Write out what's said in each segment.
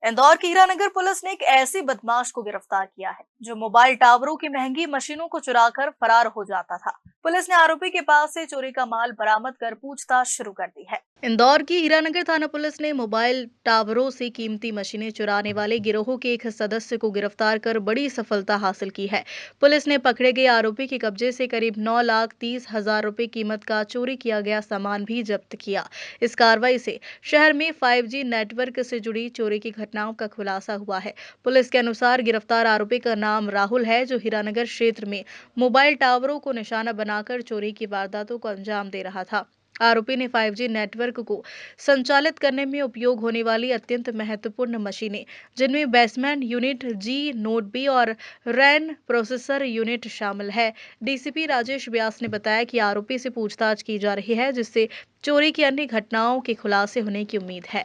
इंदौर की हीरानगर पुलिस ने एक ऐसी बदमाश को गिरफ्तार किया है जो मोबाइल टावरों की महंगी मशीनों को चुराकर फरार हो जाता था। पुलिस ने आरोपी के पास से चोरी का माल बरामद कर पूछताछ शुरू कर दी है। इंदौर की हीरानगर थाना पुलिस ने मोबाइल टावरों से कीमती मशीनें चुराने वाले गिरोह के एक सदस्य को गिरफ्तार कर बड़ी सफलता हासिल की है। पुलिस ने पकड़े गए आरोपी के कब्जे से करीब 9,30,000 रुपए कीमत का चोरी किया गया सामान भी जब्त किया। इस कार्रवाई से शहर में 5G नेटवर्क से जुड़ी चोरी की घटनाओं का खुलासा हुआ है। पुलिस के अनुसार गिरफ्तार आरोपी का नाम राहुल है, जो हीरानगर क्षेत्र में मोबाइल टावरों को निशाना बनाकर चोरी की वारदातों को अंजाम दे रहा था। आरोपी ने 5G नेटवर्क को संचालित करने में उपयोग होने वाली अत्यंत महत्वपूर्ण मशीनें, जिनमें बेसमेंट यूनिट, जी नोट बी और रैन प्रोसेसर यूनिट शामिल है। डीसीपी राजेश व्यास ने बताया कि आरोपी से पूछताछ की जा रही है, जिससे चोरी की अन्य घटनाओं के खुलासे होने की उम्मीद है।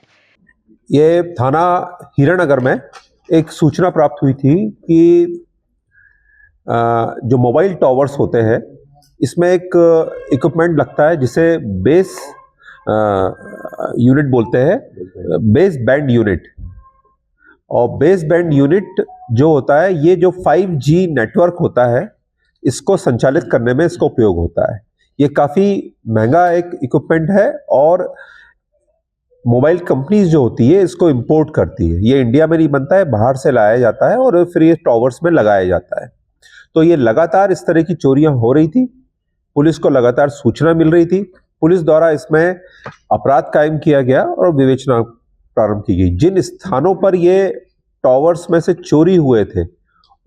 ये थाना हीरानगर में एक सूचना प्राप्त हुई थी कि जो मोबाइल टावर्स होते हैं इसमें एक इक्विपमेंट लगता है जिसे बेस यूनिट बोलते हैं, बेस बैंड यूनिट। और बेस बैंड यूनिट जो होता है, ये जो 5G नेटवर्क होता है इसको संचालित करने में इसका उपयोग होता है। ये काफ़ी महंगा एक इक्विपमेंट है और मोबाइल कंपनीज जो होती है इसको इंपोर्ट करती है। ये इंडिया में नहीं बनता है, बाहर से लाया जाता है और फिर ये टावर्स में लगाया जाता है। तो ये लगातार इस तरह की चोरियां हो रही थी, पुलिस को लगातार सूचना मिल रही थी। पुलिस द्वारा इसमें अपराध कायम किया गया और विवेचना प्रारंभ की गई। जिन स्थानों पर ये टावर्स में से चोरी हुए थे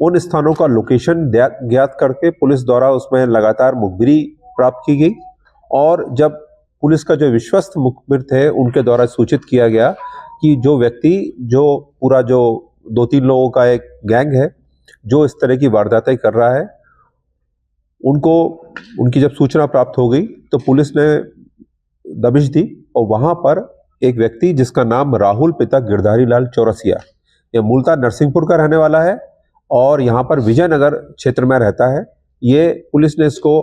उन स्थानों का लोकेशन ज्ञात करके पुलिस द्वारा उसमें लगातार मुखबिरी प्राप्त की गई। और जब पुलिस का जो विश्वस्त मुखबिर थे उनके द्वारा सूचित किया गया कि जो व्यक्ति, जो पूरा जो 2-3 लोगों का एक गैंग है जो इस तरह की वारदातें कर रहा है, उनकी जब सूचना प्राप्त हो गई तो पुलिस ने दबिश दी। और वहां पर एक व्यक्ति जिसका नाम राहुल पिता गिरधारी लाल चौरसिया, यह मूलतः नरसिंहपुर का रहने वाला है और यहाँ पर विजयनगर क्षेत्र में रहता है। ये पुलिस ने इसको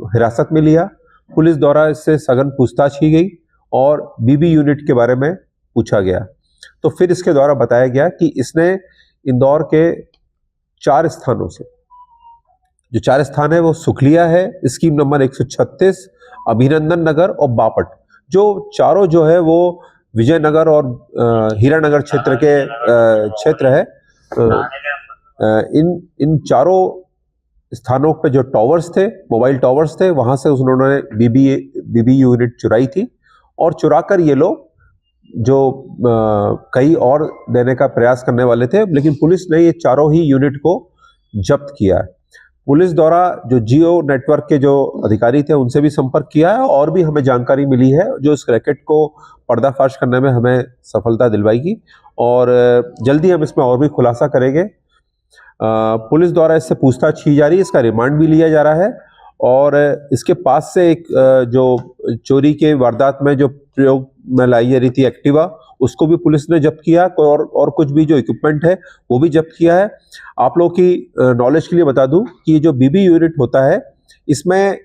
हिरासत में लिया। पुलिस द्वारा इससे सघन पूछताछ की गई और बीबी यूनिट के बारे में पूछा गया। तो फिर इसके द्वारा बताया गया कि इसने इंदौर के 4 स्थानों से, जो 4 स्थान है वो सुखलिया है, स्कीम नंबर 136, अभिनंदन नगर और बापट, जो चारों जो है वो विजयनगर और हीरानगर क्षेत्र के क्षेत्र है। इन चारों स्थानों पे जो टावर्स थे, मोबाइल टावर्स थे, वहां से उन्होंने बीबी यूनिट चुराई थी। और चुराकर ये लोग जो कई और देने का प्रयास करने वाले थे, लेकिन पुलिस ने ये चारों ही यूनिट को जब्त किया है। पुलिस द्वारा जो जियो नेटवर्क के जो अधिकारी थे उनसे भी संपर्क किया है और भी हमें जानकारी मिली है जो इस रैकेट को पर्दाफाश करने में हमें सफलता दिलवाएगी और जल्दी हम इसमें और भी खुलासा करेंगे। पुलिस द्वारा इससे पूछताछ की जा रही है, इसका रिमांड भी लिया जा रहा है और इसके पास से एक जो चोरी के वारदात में जो प्रयोग में लाई जा रही थी एक्टिवा, उसको भी पुलिस ने जब्त किया और कुछ भी जो इक्विपमेंट है वो भी जब्त किया है। आप लोगों की नॉलेज के लिए बता दूं कि ये जो बीबी यूनिट होता है इसमें,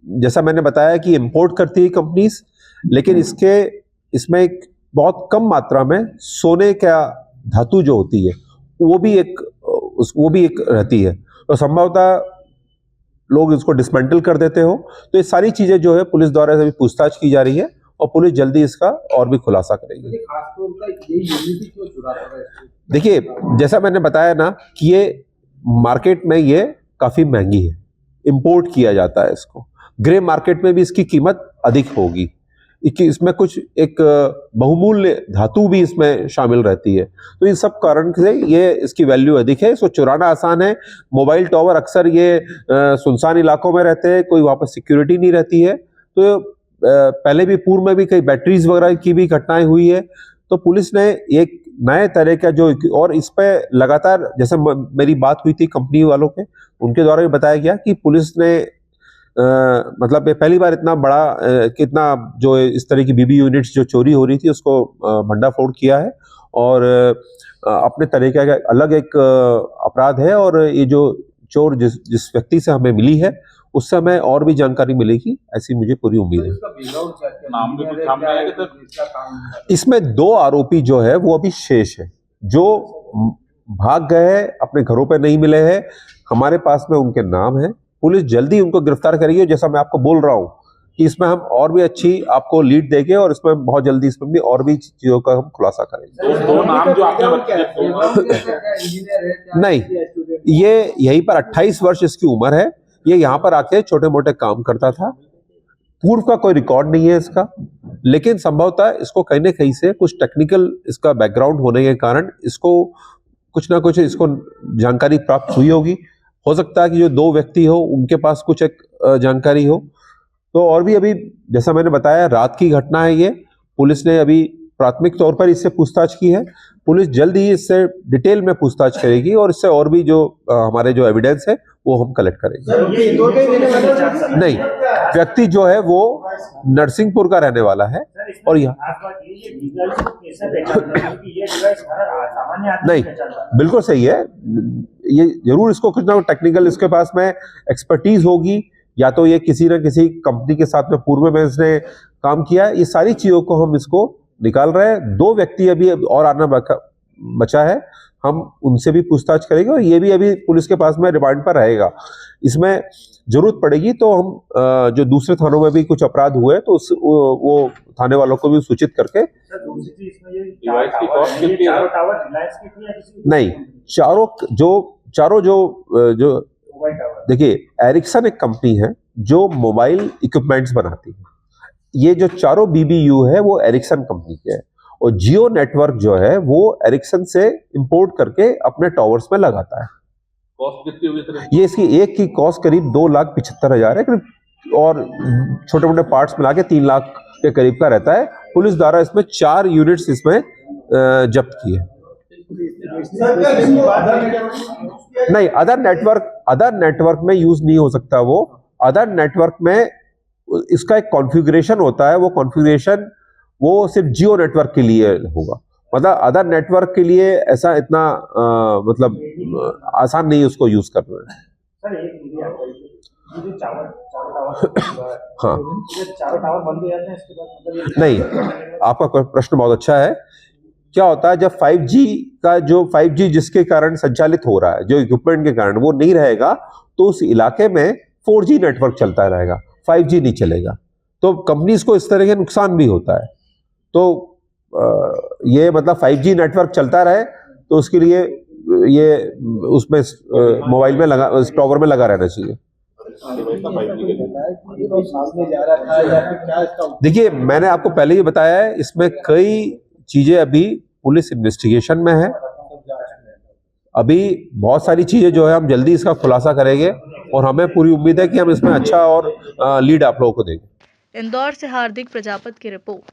जैसा मैंने बताया कि इंपोर्ट करती है कंपनीज, लेकिन इसमें एक बहुत कम मात्रा में सोने का धातु जो होती है वो भी एक रहती है। तो संभवतः लोग इसको डिसमेंटल कर देते हो। तो ये सारी चीजें जो है पुलिस द्वारा अभी पूछताछ की जा रही है और पुलिस जल्दी इसका और भी खुलासा करेगी। देखिए, जैसा मैंने बताया ना कि ये मार्केट में ये काफी महंगी है, इंपोर्ट किया जाता है इसको। ग्रे मार्केट में भी इसकी कीमत अधिक होगी। इसमें कुछ एक बहुमूल्य धातु भी इसमें शामिल रहती है। तो इन सब कारण से ये इसकी वैल्यू अधिक है। इसको चुराना आसान है। मोबाइल टावर अक्सर ये सुनसान इलाकों में रहते हैं, कोई वहाँ पर सिक्योरिटी नहीं रहती है। तो पहले भी पूर्व में भी कई बैटरीज वगैरह की भी घटनाएं हुई है। तो पुलिस ने एक नए तरह का जो, और इस पे लगातार, जैसे मेरी बात हुई थी कंपनी वालों के, उनके द्वारा भी बताया गया कि पुलिस ने मतलब ये पहली बार इतना बड़ा कितना जो इस तरह की बीबी यूनिट्स जो चोरी हो रही थी उसको भंडाफोड़ किया है और अपने तरीके का अलग एक अपराध है। और ये जो चोर जिस व्यक्ति से हमें मिली है उस समय और भी जानकारी मिलेगी, ऐसी मुझे पूरी उम्मीद है। नाम भी कुछ सामने आया कि सर? इसमें 2 आरोपी जो है वो अभी शेष है, जो भाग गए हैं, अपने घरों पे नहीं मिले हैं। हमारे पास में उनके नाम है, पुलिस जल्दी उनको गिरफ्तार करेगी। जैसा मैं आपको बोल रहा हूँ कि इसमें हम और भी अच्छी आपको लीड देंगे और इसमें बहुत जल्दी इसमें भी और भी चीजों का हम खुलासा करेंगे। दो नाम जो आपने बताए, नहीं, ये यहीं पर 28 वर्ष इसकी उम्र है। ये यहाँ पर आके छोटे मोटे काम करता था। पूर्व का कोई रिकॉर्ड नहीं है इसका, लेकिन संभवतः इसको कहीं ना कहीं से कुछ टेक्निकल इसका बैकग्राउंड होने के कारण इसको कुछ ना कुछ इसको जानकारी प्राप्त हुई होगी। हो सकता है कि जो 2 व्यक्ति हो उनके पास कुछ एक जानकारी हो। तो और भी अभी जैसा मैंने बताया रात की घटना है ये, पुलिस ने अभी प्राथमिक तौर पर इससे पूछताछ की है। पुलिस जल्द ही इससे डिटेल में पूछताछ करेगी और इससे और भी जो हमारे जो एविडेंस है वो हम कलेक्ट करेंगे। नहीं, व्यक्ति जो है वो नरसिंहपुर का रहने वाला है और यहाँ नहीं, बिल्कुल सही है। ये जरूर इसको कुछ ना टेक्निकल इसके पास में एक्सपर्टीज होगी, या तो ये किसी न किसी कंपनी के साथ में पूर्व में इसने काम किया है। ये सारी चीजों को हम इसको निकाल रहे हैं। 2 व्यक्ति अभी और आना बचा है, हम उनसे भी पूछताछ करेंगे और ये भी अभी पुलिस के पास में रिमांड पर रहेगा। इसमें जरूरत पड़ेगी तो हम जो दूसरे थानों में भी कुछ अपराध हुए तो वो थाने वालों को भी सूचित करके नहीं, चारों जो देखिए, एरिक्सन एक कंपनी है जो मोबाइल इक्विपमेंट्स बनाती है। ये जो चारों BBU है वो एरिक्सन कंपनी के है और जियो नेटवर्क जो है वो एरिक्सन से इंपोर्ट करके अपने टावर्स में लगाता है। कॉस्ट कितनी होगी सर? ये इसकी एक की कॉस्ट करीब 2,75,000 है और छोटे मोटे पार्ट्स मिला के 3 लाख के करीब का रहता है। पुलिस द्वारा इसमें 4 यूनिट्स इसमें जब्त किए। नहीं, अदर नेटवर्क में यूज नहीं हो सकता। वो अदर नेटवर्क में इसका एक कॉन्फ़िगरेशन होता है, वो कॉन्फ़िगरेशन वो सिर्फ जियो नेटवर्क के लिए होगा। मतलब अदर नेटवर्क के लिए ऐसा इतना मतलब आसान नहीं उसको यूज करना है। हाँ, नहीं, आपका प्रश्न बहुत अच्छा है। क्या होता है जब 5G जिसके कारण संचालित हो रहा है, जो इक्विपमेंट के कारण वो नहीं रहेगा तो उस इलाके में 4G नेटवर्क चलता रहेगा, 5G नहीं चलेगा। तो कंपनीज को इस तरह के नुकसान भी होता है। तो ये मतलब 5G नेटवर्क चलता रहे तो उसके लिए ये उसमें मोबाइल में लगा, इस टावर में लगा रहना चाहिए। देखिए, मैंने आपको पहले ही बताया है, इसमें कई चीजें अभी पुलिस इन्वेस्टिगेशन में है। अभी बहुत सारी चीजें जो है हम जल्दी इसका खुलासा करेंगे और हमें पूरी उम्मीद है कि हम इसमें अच्छा और लीड आप लोगों को देंगे। इंदौर से हार्दिक प्रजापत की रिपोर्ट।